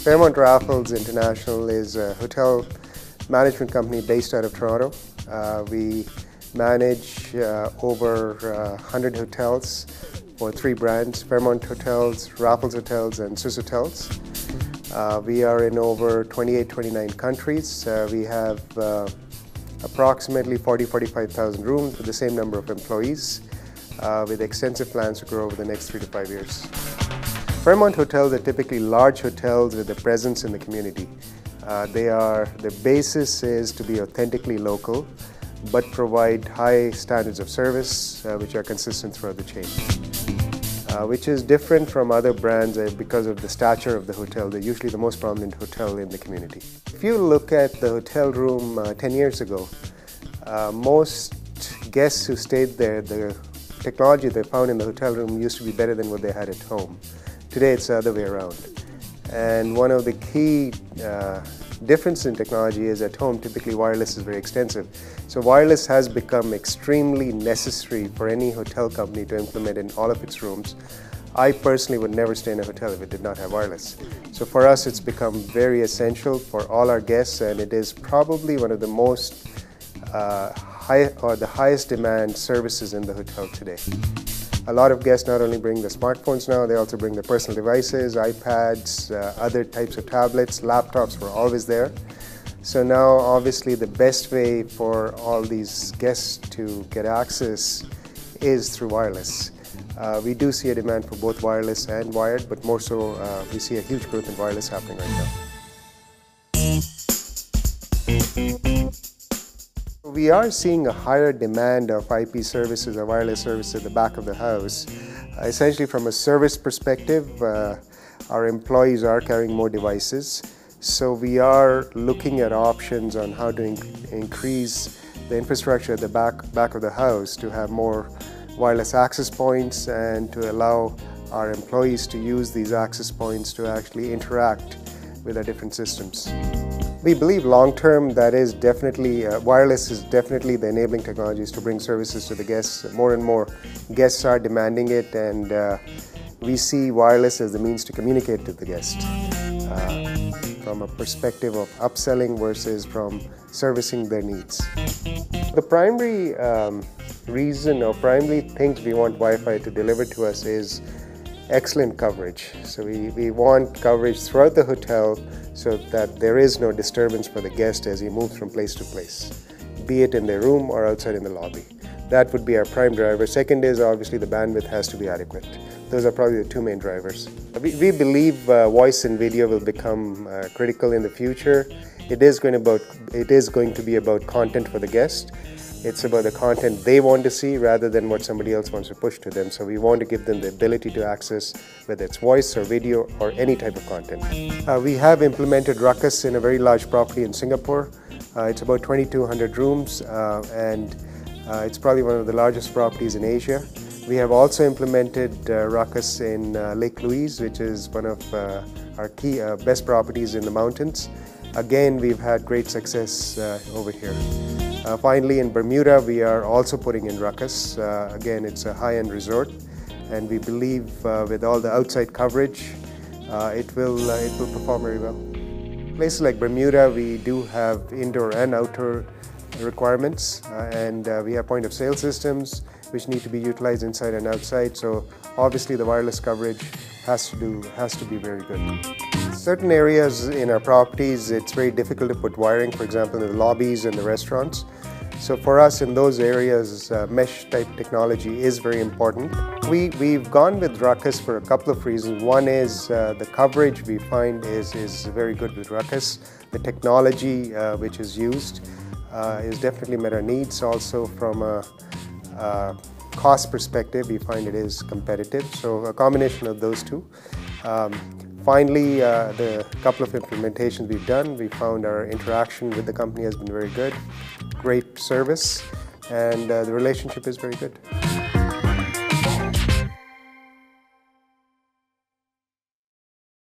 Fairmont Raffles International is a hotel management company based out of Toronto. We manage over 100 hotels for 3 brands: Fairmont Hotels, Raffles Hotels, and Swiss Hotels. We are in over 28-29 countries. We have approximately 40,000-45,000 rooms with the same number of employees, with extensive plans to grow over the next 3 to 5 years. Fairmont hotels are typically large hotels with a presence in the community. The basis is to be authentically local, but provide high standards of service which are consistent throughout the chain. Which is different from other brands because of the stature of the hotel. They're usually the most prominent hotel in the community. If you look at the hotel room 10 years ago, most guests who stayed there, the technology they found in the hotel room used to be better than what they had at home. Today it's the other way around. And one of the key differences in technology is at home, typically wireless is very extensive. So wireless has become extremely necessary for any hotel company to implement in all of its rooms. I personally would never stay in a hotel if it did not have wireless. So for us it's become very essential for all our guests, and it is probably one of the most the highest demand services in the hotel today. A lot of guests not only bring their smartphones now, they also bring their personal devices, iPads, other types of tablets, laptops were always there. So now obviously the best way for all these guests to get access is through wireless. We do see a demand for both wireless and wired, but more so we see a huge growth in wireless happening right now. We are seeing a higher demand of IP services or wireless services at the back of the house. Essentially from a service perspective, our employees are carrying more devices. So we are looking at options on how to increase the infrastructure at the back of the house to have more wireless access points and to allow our employees to use these access points to actually interact with our different systems. We believe long-term that is definitely, wireless is definitely the enabling technologies to bring services to the guests. More and more guests are demanding it, and we see wireless as the means to communicate to the guest from a perspective of upselling versus from servicing their needs. The primary reason or primary things we want Wi-Fi to deliver to us is excellent coverage. So we want coverage throughout the hotel so that there is no disturbance for the guest as he moves from place to place, be it in their room or outside in the lobby. That would be our prime driver. Second is obviously the bandwidth has to be adequate. Those are probably the 2 main drivers. We believe voice and video will become critical in the future. It is going to be about content for the guest. It's about the content they want to see rather than what somebody else wants to push to them. So we want to give them the ability to access whether it's voice or video or any type of content. We have implemented Ruckus in a very large property in Singapore. It's about 2,200 rooms and it's probably one of the largest properties in Asia. We have also implemented Ruckus in Lake Louise, which is one of our key best properties in the mountains. Again, we've had great success over here. Finally, in Bermuda, we are also putting in Ruckus. Again, it's a high-end resort, and we believe with all the outside coverage, it will perform very well. Places like Bermuda, we do have indoor and outdoor requirements, and we have point-of-sale systems which need to be utilized inside and outside. So obviously, the wireless coverage has to be very good. Certain areas in our properties, it's very difficult to put wiring, for example, in the lobbies and the restaurants. So for us in those areas, mesh type technology is very important. We've gone with Ruckus for a couple of reasons. One is the coverage we find is very good with Ruckus. The technology which is used is definitely met our needs. Also from a cost perspective, we find it is competitive. So a combination of those two. Finally, the couple of implementations we've done, we found our interaction with the company has been very good, great service, and the relationship is very good.